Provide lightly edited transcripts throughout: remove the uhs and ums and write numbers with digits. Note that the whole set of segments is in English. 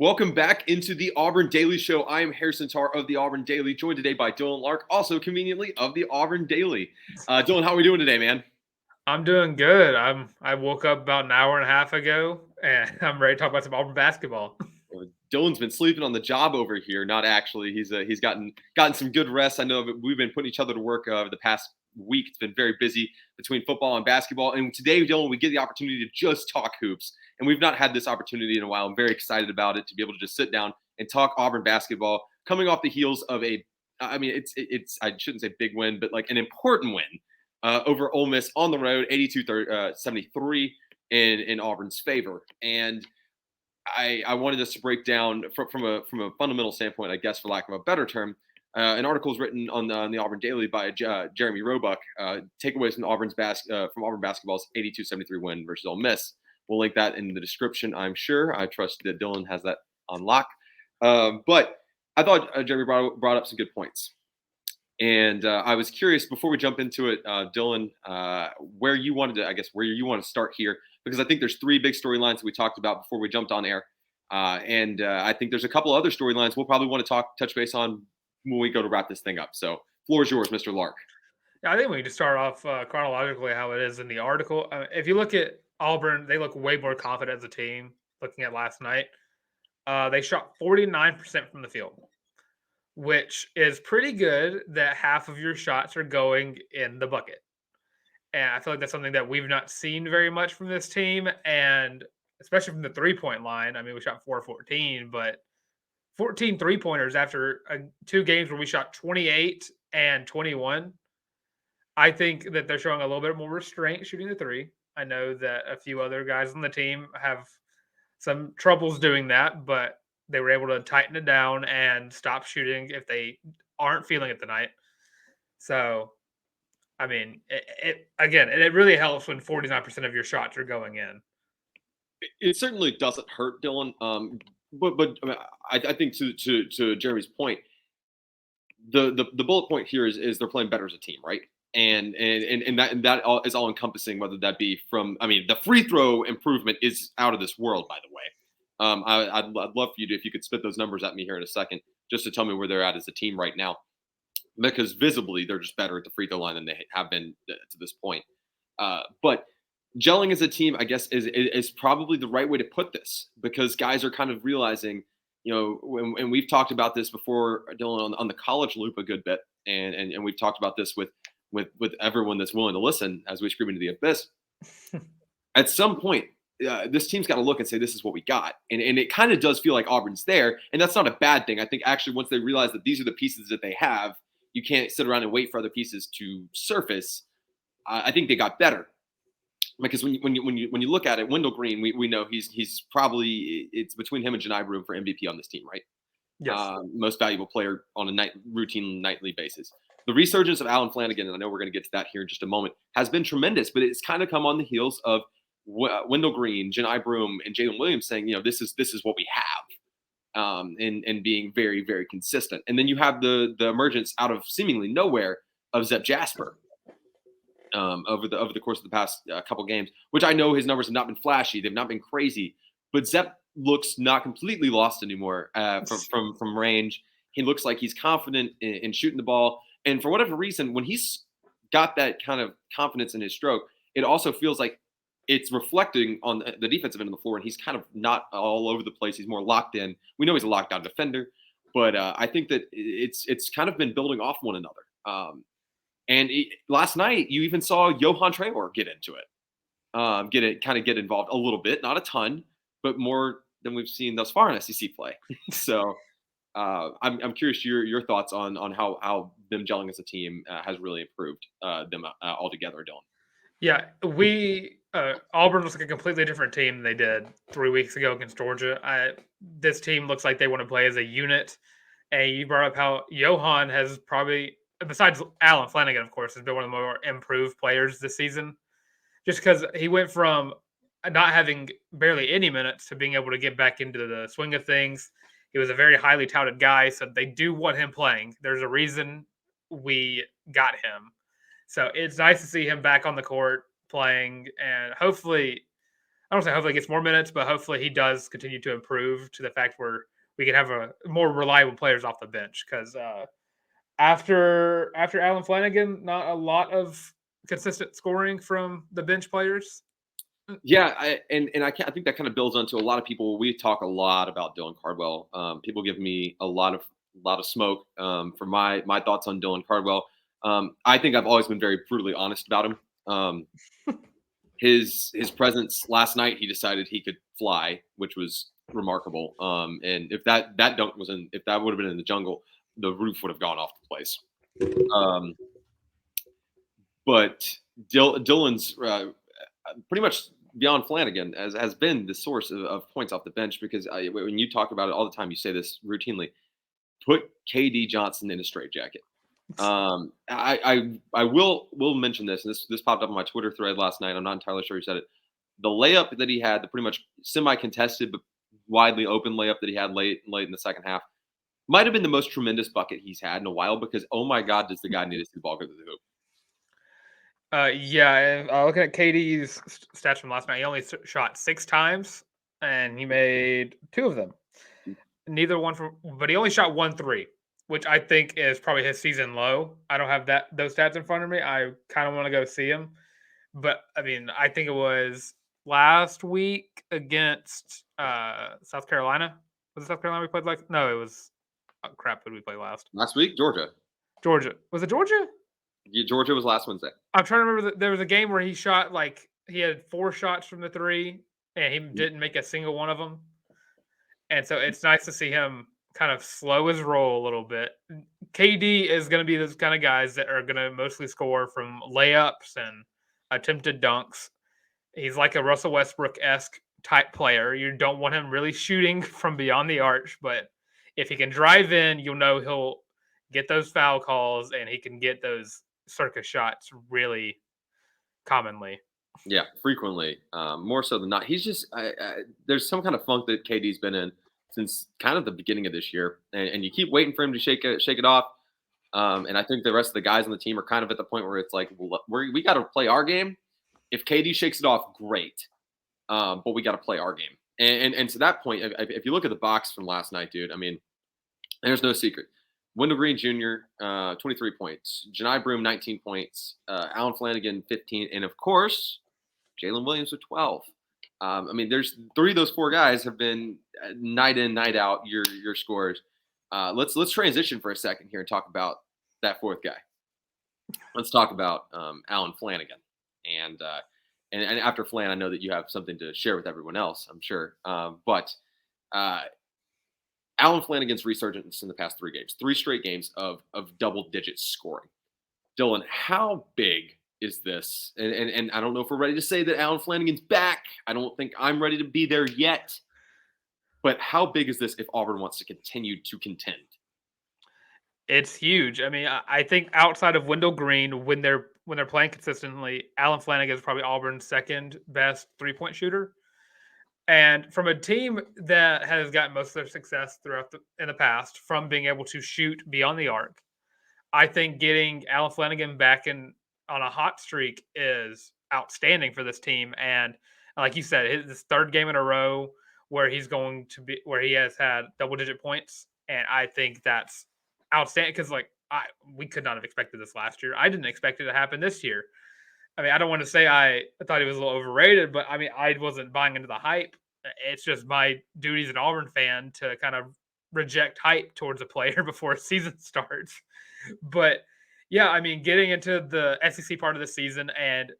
Welcome back into the Auburn Daily Show. I am Harrison Tarr of the Auburn Daily, joined today by Dylan Larck, also conveniently of the Auburn Daily. Dylan, how are we doing today, man? I'm doing good. I woke up about an hour and a half ago, and I'm ready to talk about some Auburn basketball. Dylan's been sleeping on the job over here. Not actually. He's gotten some good rest. I know that we've been putting each other to work the past week. It's been very busy between football and basketball. And today, Dylan, we get the opportunity to just talk hoops. And we've not had this opportunity in a while. I'm very excited about it to be able to just sit down and talk Auburn basketball, coming off the heels of it's I shouldn't say big win, but like an important win over Ole Miss on the road, 82-73 in Auburn's favor. And I wanted us to break down from a fundamental standpoint, I guess, for lack of a better term. An article is written on the Auburn Daily by Jeremy Roebuck. Takeaways from Auburn basketball's 82-73 win versus Ole Miss. We'll link that in the description, I'm sure. I trust that Dylan has that on lock. But I thought Jeremy brought up some good points. And I was curious before we jump into it, Dylan, where you want to start here, because I think there's three big storylines that we talked about before we jumped on air. And I think there's a couple other storylines we'll probably want to touch base on when we go to wrap this thing up. So floor is yours, Mr. Larck. Yeah, I think we can just start off chronologically how it is in the article. If you look at Auburn, they look way more confident as a team. Looking at last night, they shot 49% from the field, which is pretty good. That half of your shots are going in the bucket. And I feel like that's something that we've not seen very much from this team. And especially from the 3-point line. I mean, we shot 4-14, but 14 3-pointers after two games where we shot 28 and 21. I think that they're showing a little bit more restraint shooting the three. I know that a few other guys on the team have some troubles doing that, but they were able to tighten it down and stop shooting if they aren't feeling it tonight. So I mean, it really helps when 49% of your shots are going in. It certainly doesn't hurt, Dylan. But I mean, I think to Jeremy's point, the bullet point here is they're playing better as a team, right? And that all is all encompassing, whether that be from, I mean, the free throw improvement is out of this world, by the way. I'd love for you to, if you could spit those numbers at me here in a second, just to tell me where they're at as a team right now, because visibly they're just better at the free throw line than they have been to this point. But gelling as a team, I guess, is probably the right way to put this, because guys are kind of realizing, and we've talked about this before, Dylan, on the college loop a good bit, and we've talked about this with everyone that's willing to listen as we scream into the abyss. At some point, this team's got to look and say, this is what we got. And it kind of does feel like Auburn's there. And that's not a bad thing. I think actually once they realize that these are the pieces that they have, you can't sit around and wait for other pieces to surface. I think they got better. Because when you look at it, Wendell Green, we know he's probably, it's between him and Johni Broome for MVP on this team, right? Yes. Most valuable player on a routine nightly basis. The resurgence of Alan Flanigan, and I know we're going to get to that here in just a moment, has been tremendous, but it's kind of come on the heels of Wendell Green, Johni Broome, and Jalen Williams saying, this is what we have, and being very, very consistent. And then you have the emergence out of seemingly nowhere of Zep Jasper over the course of the past couple games, which I know his numbers have not been flashy, they've not been crazy, but Zep looks not completely lost anymore from range. He looks like he's confident in shooting the ball. And for whatever reason, when he's got that kind of confidence in his stroke, it also feels like it's reflecting on the defensive end of the floor, and he's kind of not all over the place. He's more locked in. We know he's a lockdown defender, but I think that it's kind of been building off one another. Last night, you even saw Johan Traylor get into it, get involved a little bit, not a ton, but more than we've seen thus far in SEC play. So I'm curious your thoughts on how them gelling as a team has really improved them altogether, Dylan. Yeah, Auburn looks like a completely different team than they did 3 weeks ago against Georgia. This team looks like they want to play as a unit. And you brought up how Johan has probably, besides Alan Flanigan, of course, has been one of the more improved players this season. Just because he went from not having barely any minutes to being able to get back into the swing of things. He was a very highly touted guy, so they do want him playing. There's a reason we got him. So it's nice to see him back on the court playing, and hopefully I don't say hopefully he gets more minutes, but hopefully he does continue to improve to the fact where we can have a more reliable players off the bench. Because after Alan Flanigan, not a lot of consistent scoring from the bench players. Yeah, I think that kind of builds onto a lot of people. We talk a lot about Dylan Cardwell. People give me a lot of smoke for my thoughts on Dylan Cardwell. I think I've always been very brutally honest about him. His presence last night, he decided he could fly, which was remarkable. And if that dunk was if that would have been in the jungle, the roof would have gone off the place. But Dylan's pretty much beyond Flanigan has been the source of points off the bench, because when you talk about it all the time, you say this routinely: put KD Johnson in a straitjacket. I will mention this, and this popped up on my Twitter thread last night. I'm not entirely sure who said it. The layup that he had, the pretty much semi-contested but widely open layup that he had late in the second half, might have been the most tremendous bucket he's had in a while, because oh my God, does the guy need to see the ball go to the hoop. Looking at KD's stats from last night, he only shot 6 times, and he made 2 of them. Neither one but he only shot 1 3, which I think is probably his season low. I don't have those stats in front of me. I kind of want to go see him, but I mean, I think it was last week against South Carolina. Was it South Carolina we played like? No, it was. Oh, crap! Who did we play last? Last week, Georgia. Georgia. Was it Georgia? Yeah, Georgia was last Wednesday. I'm trying to remember. There was a game where he shot he had 4 shots from the 3, and he didn't make a single one of them. And so it's nice to see him kind of slow his roll a little bit. KD is going to be those kind of guys that are going to mostly score from layups and attempted dunks. He's like a Russell Westbrook-esque type player. You don't want him really shooting from beyond the arch, but if he can drive in, you'll know he'll get those foul calls and he can get those circus shots really commonly. Yeah, frequently, more so than not. He's just there's some kind of funk that KD's been in since kind of the beginning of this year, and you keep waiting for him to shake it off. And I think the rest of the guys on the team are kind of at the point where it's like, we got to play our game. If KD shakes it off, great, but we got to play our game. And to that point, if you look at the box from last night, dude, I mean, there's no secret. Wendell Green Jr., 23 points. Johni Broome, 19 points. Alan Flanigan, 15. And, of course, Jalen Williams with 12. I mean, there's 3 of those 4 guys have been night in, night out, your scores. Let's transition for a second here and talk about that 4th guy. Let's talk about Alan Flanigan. And after Flan, I know that you have something to share with everyone else, I'm sure. But Alan Flanigan's resurgence in the past 3 games, 3 straight games of double-digit scoring. Dylan, how big is this? And I don't know if we're ready to say that Alan Flanigan's back. I don't think I'm ready to be there yet. But how big is this if Auburn wants to continue to contend? It's huge. I mean, I think outside of Wendell Green, when they're playing consistently, Alan Flanigan is probably Auburn's second best 3-point shooter. And from a team that has gotten most of their success in the past from being able to shoot beyond the arc, I think getting Alan Flanigan back on a hot streak is outstanding for this team. And like you said, his 3rd game in a row where he has had double-digit points, and I think that's outstanding because we could not have expected this last year. I didn't expect it to happen this year. I mean, I don't want to say I thought he was a little overrated, but I mean, I wasn't buying into the hype. It's just my duty as an Auburn fan to kind of reject hype towards a player before a season starts. But yeah, I mean, getting into the SEC part of the season, and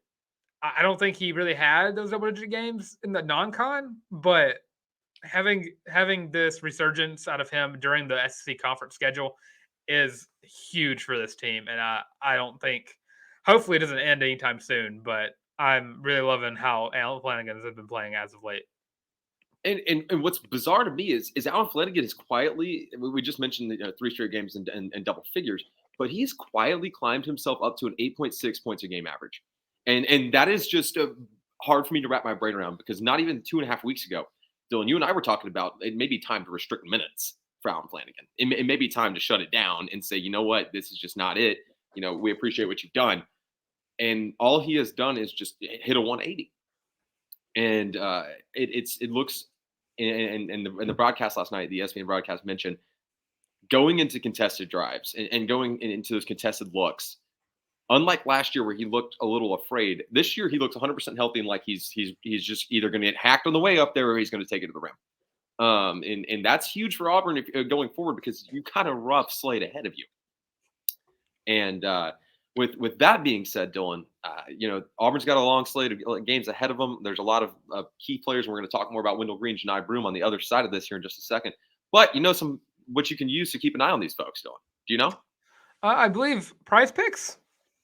I don't think he really had those double-digit games in the non-con, but having this resurgence out of him during the SEC conference schedule is huge for this team. And I don't think, hopefully it doesn't end anytime soon, but I'm really loving how Alan Flanigan has been playing as of late. And what's bizarre to me is Alan Flanigan is quietly, we just mentioned 3 straight games and double figures, but he's quietly climbed himself up to an 8.6 points a game average. And that is just hard for me to wrap my brain around, because not even 2.5 weeks ago, Dylan, you and I were talking about it may be time to restrict minutes for Alan Flanigan. It may be time to shut it down and say, you know what, this is just not it. We appreciate what you've done. And all he has done is just hit a 180. And it looks in the broadcast last night, the ESPN broadcast mentioned going into contested drives and going into those contested looks. Unlike last year where he looked a little afraid, this year he looks 100% healthy and like he's just either going to get hacked on the way up there or he's going to take it to the rim. And that's huge for Auburn going forward because you got a rough slate ahead of you. And with that being said, Dylan, Auburn's got a long slate of games ahead of them. There's a lot of key players. We're going to talk more about Wendell Green, Johni Broome on the other side of this here in just a second. But what you can use to keep an eye on these folks, Dylan. Do you know? I believe Prize Picks.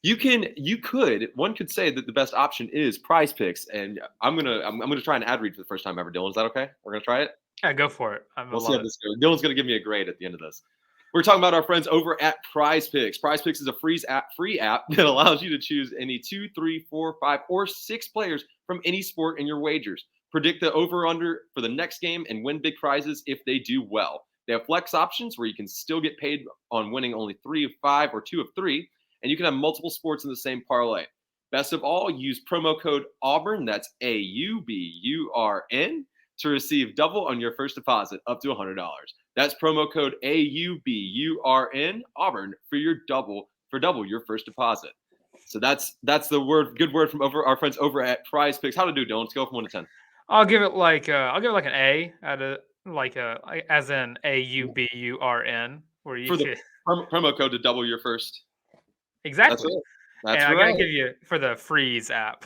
One could say that the best option is Prize Picks, and I'm gonna try an ad read for the first time ever. Dylan, is that okay? We're gonna try it. Yeah, go for it. We'll see how this goes. Dylan's gonna give me a grade at the end of this. We're talking about our friends over at Prize Picks. Prize Picks is a free app that allows you to choose any 2, 3, 4, 5, or 6 players from any sport in your wagers. Predict the over/under for the next game and win big prizes if they do well. They have flex options where you can still get paid on winning only 3 of 5 or 2 of 3. And you can have multiple sports in the same parlay. Best of all, use promo code Auburn, that's AUBURN, to receive double on your first deposit up to $100. That's promo code AUBURN, Auburn, for double your first deposit. So that's the good word from our friends over at Prize Picks. How to do, Dylan? Let's go from 1 to 10. I'll give it like an A as in AUBURN, where you for the promo code to double your first. Exactly. That's right. I gotta give you for the Freeze app.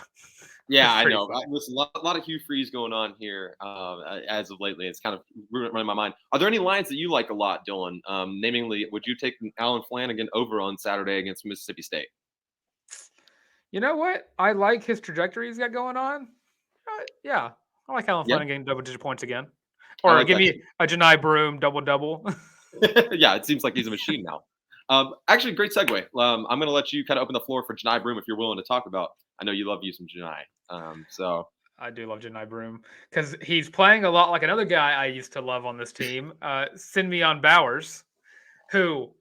Yeah, I know. Listen, a lot of Hugh Freeze going on here as of lately. It's kind of running my mind. Are there any lines that you like a lot, Dylan? Namely, would you take Alan Flanigan over on Saturday against Mississippi State? You know what? I like his trajectory he's got going on. Yeah, I like Alan Flanigan double-digit points again. Or give me a Johni Broome double-double. Yeah, it seems like he's a machine now. Actually, great segue. I'm going to let you kind of open the floor for Johni Broome if you're willing to talk about. I know you love you some Johni. So I do love Johni Broome because he's playing a lot like another guy I used to love on this team, Simeon Bowers, who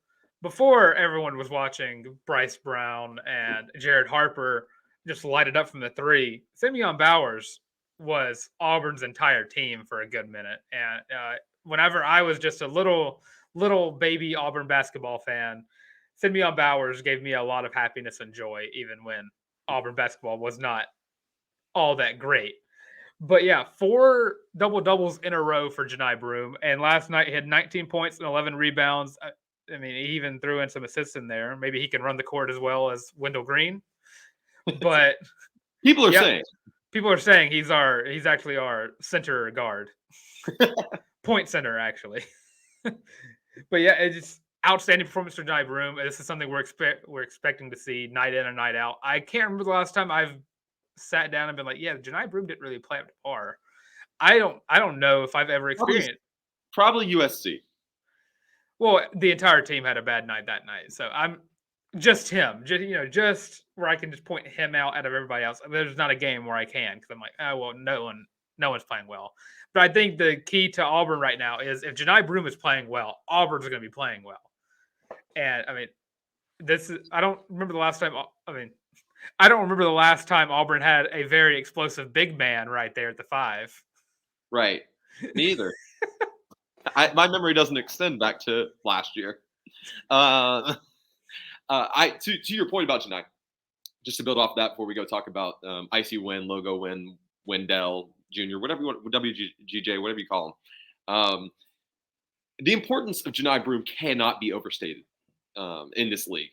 before everyone was watching Bryce Brown and Jared Harper just light it up from the 3. Simeon Bowers was Auburn's entire team for a good minute, and whenever I was just a little baby Auburn basketball fan, Simeon Bowers gave me a lot of happiness and joy, even when Auburn basketball was not all that great. But yeah, 4 double-doubles in a row for Johni Broome. And last night he had 19 points and 11 rebounds. I mean, he even threw in some assists in there. Maybe he can run the court as well as Wendell Green. But people are saying he's actually our center guard. Point center, actually. But yeah, it's just outstanding performance for Johni Broome. This is something we're expecting to see night in and night out. I can't remember the last time I've sat down and been like, yeah, Johni Broome didn't really play up to par. I don't know if I've ever experienced it. Probably USC. Well, the entire team had a bad night that night. So I'm just him. Just where I can just point him out of everybody else. There's not a game where I can because I'm like, oh well, no one's playing well. But I think the key to Auburn right now is if Johni Broome is playing well, Auburn's going to be playing well. And I mean, I don't remember the last time Auburn had a very explosive big man right there at the 5. Right. Me either. My memory doesn't extend back to last year. To your point about Johni, just to build off that before we go talk about Icy Win, Logo Win, Wendell Jr., whatever you want, WGJ, whatever you call him. The importance of Johni Broome cannot be overstated in this league.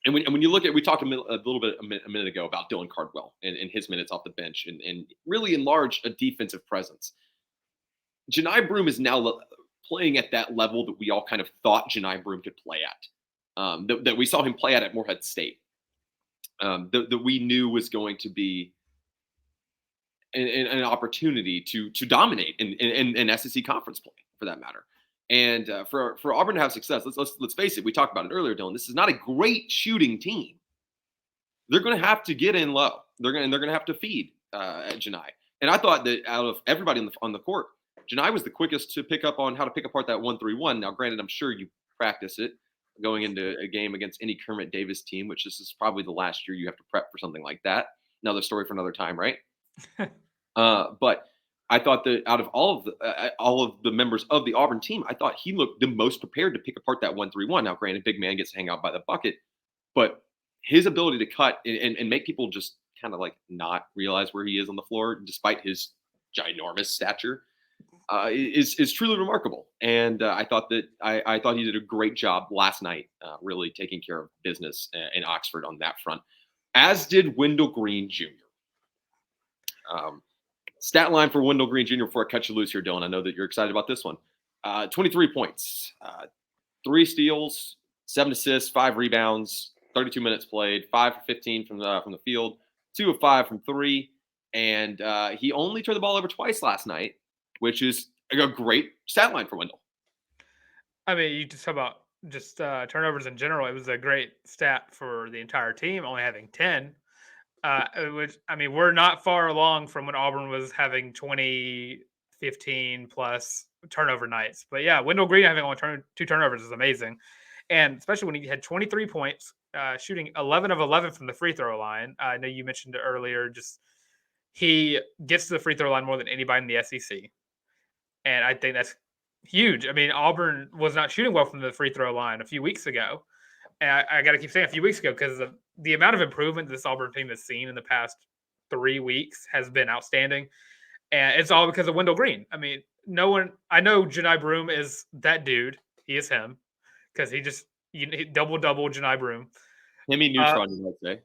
And when you look at, we talked a little bit a minute ago about Dylan Cardwell and his minutes off the bench and really enlarge a defensive presence. Johni Broome is now playing at that level that we all kind of thought Johni Broome could play at, that we saw him play at Morehead State, that we knew was going to be an opportunity to dominate in SEC conference play, for that matter. And for Auburn to have success, let's face it. We talked about it earlier, Dylan. This is not a great shooting team. They're going to have to get in low. They're going to have to feed Johni. And I thought that out of everybody on the court, Johni was the quickest to pick up on how to pick apart that 1-3-1. Now, granted, I'm sure you practice it going into a game against any Kermit Davis team, which this is probably the last year you have to prep for something like that. Another story for another time, right? But I thought that out of all of the members of the Auburn team, I thought he looked the most prepared to pick apart that 1-3-1. Now, granted, big man gets to hang out by the bucket, but his ability to cut and make people just kind of like not realize where he is on the floor, despite his ginormous stature, is truly remarkable. And I thought he did a great job last night, really taking care of business in Oxford on that front, as did Wendell Green Jr. Stat line for Wendell Green Jr. before I cut you loose here, Dylan. I know that you're excited about this one. 23 points, 3 steals, 7 assists, 5 rebounds, 32 minutes played, 5 for 15 from the field, 2 of 5 from 3, and he only turned the ball over twice last night, which is a great stat line for Wendell. I mean, you just talk about just turnovers in general. It was a great stat for the entire team, only having 10. Which, I mean, we're not far along from when Auburn was having 20, 15 plus turnover nights. But yeah, Wendell Green having only 2 turnovers is amazing. And especially when he had 23 points, shooting 11 of 11 from the free throw line. I know you mentioned it earlier, just he gets to the free throw line more than anybody in the SEC. And I think that's huge. I mean, Auburn was not shooting well from the free throw line a few weeks ago. And I got to keep saying a few weeks ago because the amount of improvement this Auburn team has seen in the past 3 weeks has been outstanding. And it's all because of Wendell Green. I mean, I know Johni Broome is that dude. He is him because he double Johni Broome. Hemi Neutron, you might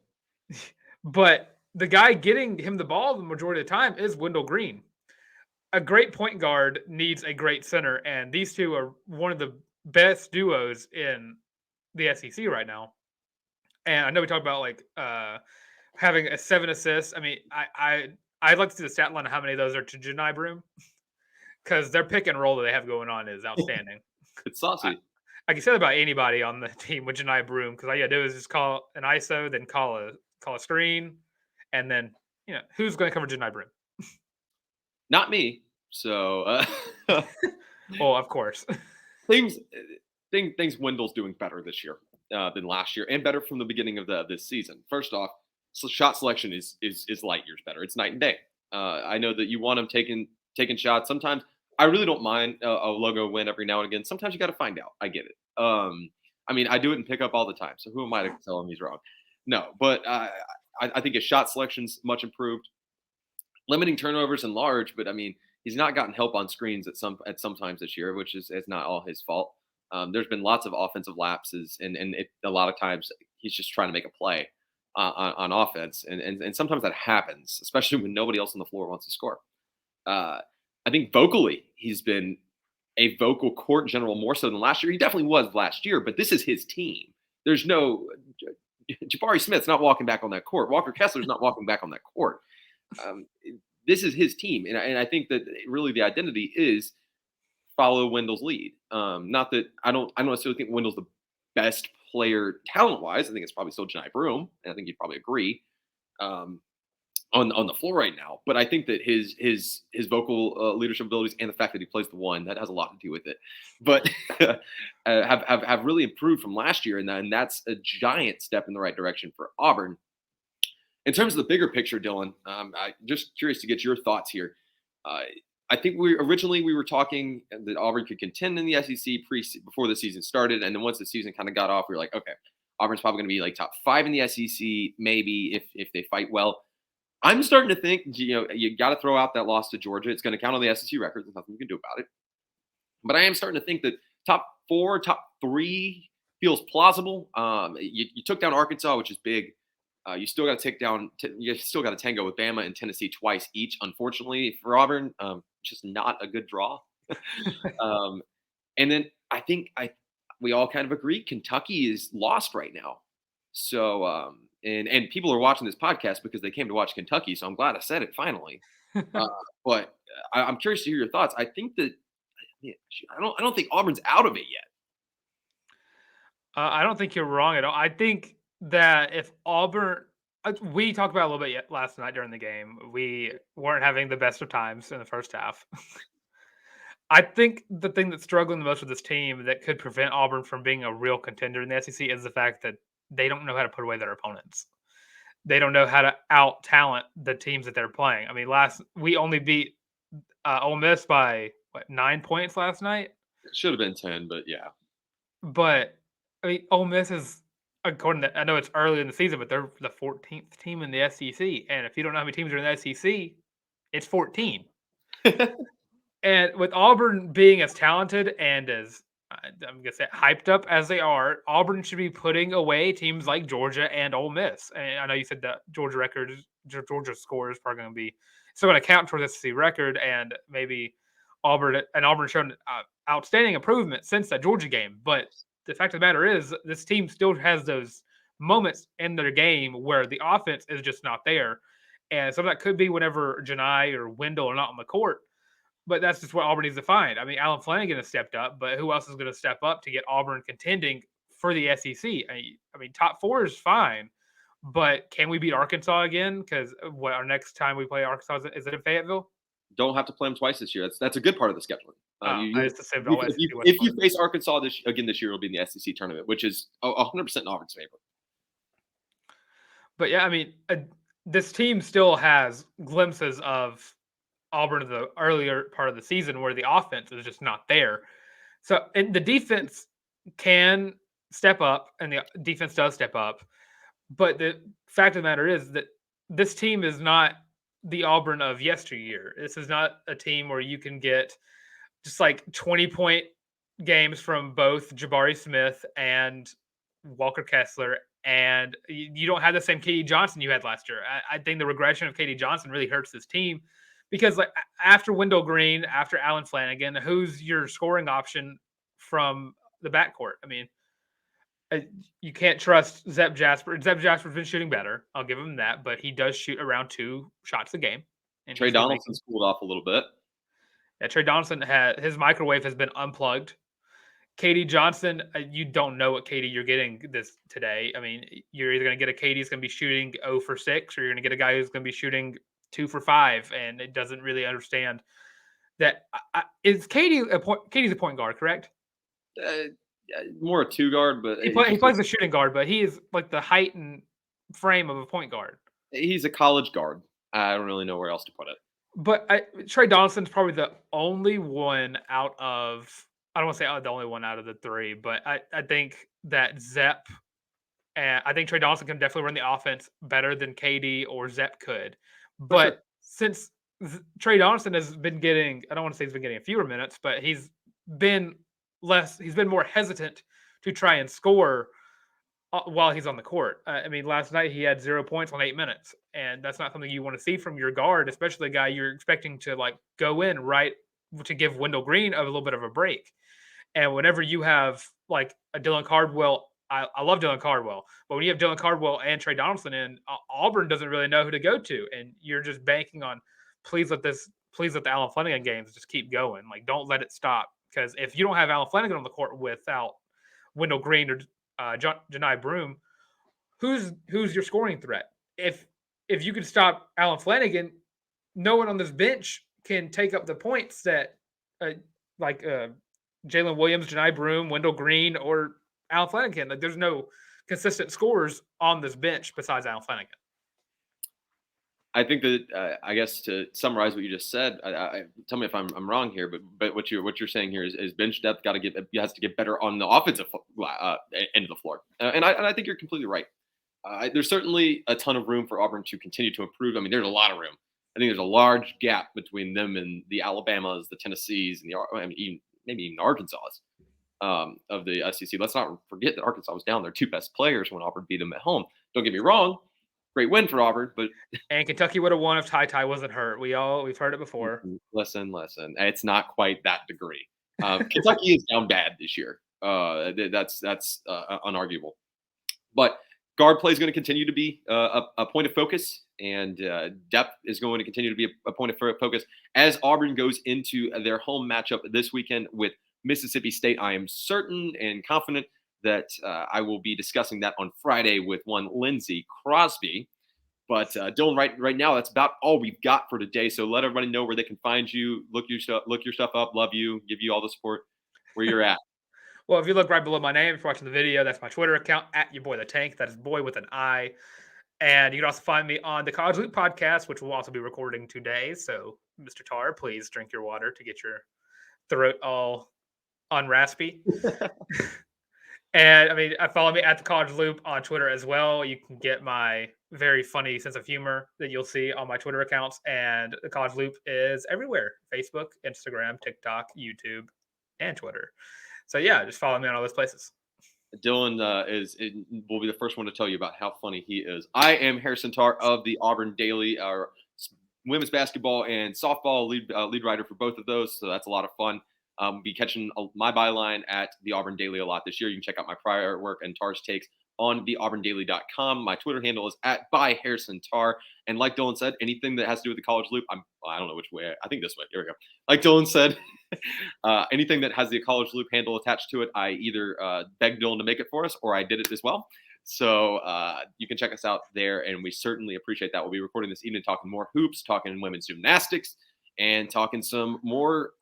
say. But the guy getting him the ball the majority of the time is Wendell Green. A great point guard needs a great center, and these two are one of the best duos in the SEC right now. And I know we talked about like having a 7 assists. I mean, I'd like to see the stat line of how many of those are to Johni Broome because their pick and roll that they have going on is outstanding. It's saucy. I can say that about anybody on the team with Johni Broome because all you gotta do is just call an ISO, then call a screen, and then who's going to cover Johni Broome? Not me. So, well, of course, things Wendell's doing better this year than last year, and better from the beginning of this season. First off, so shot selection is light years better. It's night and day. I know that you want him taking shots. Sometimes I really don't mind a logo win every now and again. Sometimes you got to find out. I get it. I mean, I do it in pickup all the time. So who am I to tell him he's wrong? No, but I think his shot selection's much improved. Limiting turnovers and large, but I mean, he's not gotten help on screens at some times this year, which is not all his fault. There's been lots of offensive lapses, and a lot of times he's just trying to make a play on offense, and sometimes that happens, especially when nobody else on the floor wants to score. I think vocally he's been a vocal court general more so than last year. He definitely was last year, but this is his team. There's no Jabari Smith's not walking back on that court. Walker Kessler's not walking back on that court. This is his team, and I think that really the identity is follow Wendell's lead. Not that I don't necessarily think Wendell's the best player talent-wise. I think it's probably still Johni Broome, and I think you'd probably agree on the floor right now. But I think that his vocal leadership abilities and the fact that he plays the one, that has a lot to do with it. But have really improved from last year, and that's a giant step in the right direction for Auburn. In terms of the bigger picture, Dylan, I'm just curious to get your thoughts here. I think we were talking that Auburn could contend in the SEC before the season started, and then once the season kind of got off, we were like, okay, Auburn's probably going to be like top 5 in the SEC, maybe if they fight well. I'm starting to think, you got to throw out that loss to Georgia. It's going to count on the SEC record. There's nothing you can do about it. But I am starting to think that top 4, top 3 feels plausible. You took down Arkansas, which is big. You still got to take down. You still got to tango with Bama and Tennessee twice each. Unfortunately for Auburn, just not a good draw. And then I think we all kind of agree Kentucky is lost right now. So and people are watching this podcast because they came to watch Kentucky. So I'm glad I said it finally. But I'm curious to hear your thoughts. I think that I don't think Auburn's out of it yet. I don't think you're wrong at all. I think that if Auburn, we talked about it a little bit last night during the game. We weren't having the best of times in the first half. I think the thing that's struggling the most with this team that could prevent Auburn from being a real contender in the SEC is the fact that they don't know how to put away their opponents. they don't know how to out talent the teams that they're playing. I mean, we only beat Ole Miss by 9 points last night. It should have been 10, but yeah. But I mean, Ole Miss is, according to, I know it's early in the season, but they're the 14th team in the SEC. And if you don't know how many teams are in the SEC, it's 14. And with Auburn being as talented and as I'm gonna say hyped up as they are, Auburn should be putting away teams like Georgia and Ole Miss. And I know you said that Georgia score is probably going to be still going to count towards the SEC record, and maybe Auburn shown outstanding improvement since that Georgia game. But the fact of the matter is, this team still has those moments in their game where the offense is just not there, and some of that could be whenever Johni or Wendell are not on the court. But that's just what Auburn needs to find. I mean, Alan Flanigan has stepped up, but who else is going to step up to get Auburn contending for the SEC? I mean, top 4 is fine, but can we beat Arkansas again? Because our next time we play Arkansas, is it in Fayetteville? Don't have to play them twice this year. That's a good part of the scheduling. If you face Arkansas this year, it'll be in the SEC tournament, which is 100% in Auburn's favor. But yeah, I mean, this team still has glimpses of Auburn in the earlier part of the season where the offense is just not there. So, and the defense can step up, and the defense does step up. But the fact of the matter is that this team is not the Auburn of yesteryear. This is not a team where you can get just like 20-point games from both Jabari Smith and Walker Kessler, and you don't have the same KD Johnson you had last year. I think the regression of KD Johnson really hurts this team. Because like after Wendell Green, after Alan Flanigan, who's your scoring option from the backcourt? I mean, you can't trust Zep Jasper. Zep Jasper's been shooting better. I'll give him that, but he does shoot around 2 shots a game. And Trey Donaldson's cooled off a little bit. Yeah, Trey Donaldson his microwave has been unplugged. KD Johnson, you don't know what KD you're getting today. I mean, you're either going to get a KD who's going to be shooting 0 for 6, or you're going to get a guy who's going to be shooting 2 for 5, and it doesn't really understand that. Is KD's a point guard, correct? More a 2 guard, but he plays a shooting guard, but he is like the height and frame of a point guard. He's a college guard. I don't really know where else to put it. But Trey Donaldson's probably the only one out of, I don't want to say the only one out of the 3, but I think that Zep, and I think Trey Donaldson can definitely run the offense better than KD or Zep could. But since Trey Donaldson has been getting, I don't want to say he's been getting fewer minutes, but he's been more hesitant to try and score while he's on the court. I mean, last night he had 0 points on 8 minutes, and that's not something you want to see from your guard, especially a guy you're expecting to like go in right to give Wendell Green a little bit of a break. And whenever you have like a Dylan Cardwell, I love Dylan Cardwell, but when you have Dylan Cardwell and Trey Donaldson in, Auburn doesn't really know who to go to, and you're just banking on please let the Alan Flanigan games just keep going. Like, don't let it stop, because if you don't have Alan Flanigan on the court without Wendell Green or Johni Broome, who's your scoring threat? If you can stop Alan Flanigan, no one on this bench can take up the points that Jalen Williams, Johni Broome, Wendell Green, or Alan Flanigan. Like, there's no consistent scorers on this bench besides Alan Flanigan. I think that I guess to summarize what you just said, tell me if I'm wrong here, but what you're saying here is bench depth has to get better on the offensive end of the floor, and I think you're completely right. There's certainly a ton of room for Auburn to continue to improve. I mean, there's a lot of room. I think there's a large gap between them and the Alabamas, the Tennessees, and maybe even Arkansas of the SEC. Let's not forget that Arkansas was down their 2 best players when Auburn beat them at home. Don't get me wrong. Great win for Auburn, but Kentucky would have won if Ty wasn't hurt. We've heard it before. Listen. It's not quite that degree. Kentucky is down bad this year. That's unarguable. But guard play is going to continue to be a point of focus, and depth is going to continue to be a point of focus as Auburn goes into their home matchup this weekend with Mississippi State. I am certain and confident that I will be discussing that on Friday with one Lindsey Crosby. But Dylan, right now, that's about all we've got for today. So let everybody know where they can find you, look your stuff up, love you, give you all the support where you're at. Well, if you look right below my name, if you're watching the video, that's my Twitter account, @YourBoyTheTank. That is boy with an I. And you can also find me on the College Loop podcast, which we'll also be recording today. So, Mr. Tarr, please drink your water to get your throat all unraspy. And I mean, follow me at the College Loop on Twitter as well. You can get my very funny sense of humor that you'll see on my Twitter accounts. And the College Loop is everywhere: Facebook, Instagram, TikTok, YouTube, and Twitter. So yeah, just follow me on all those places. Dylan will be the first one to tell you about how funny he is. I am Harrison Tarr of the Auburn Daily, our women's basketball and softball lead writer for both of those. So that's a lot of fun. Be catching my byline at the Auburn Daily a lot this year. You can check out my prior work and Tarr's takes on the auburndaily.com. My Twitter handle is at by Harrison Tarr. And like Dylan said, anything that has to do with the College Loop, I don't know which way. I think this way. Here we go. Like Dylan said, anything that has the College Loop handle attached to it, I either begged Dylan to make it for us or I did it as well. So you can check us out there, and we certainly appreciate that. We'll be recording this evening, talking more hoops, talking women's gymnastics, and talking some more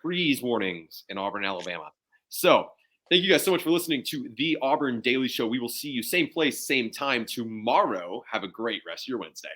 freeze warnings in Auburn, Alabama. So thank you guys so much for listening to the Auburn Daily Show. We will see you same place, same time tomorrow. Have a great rest of your Wednesday.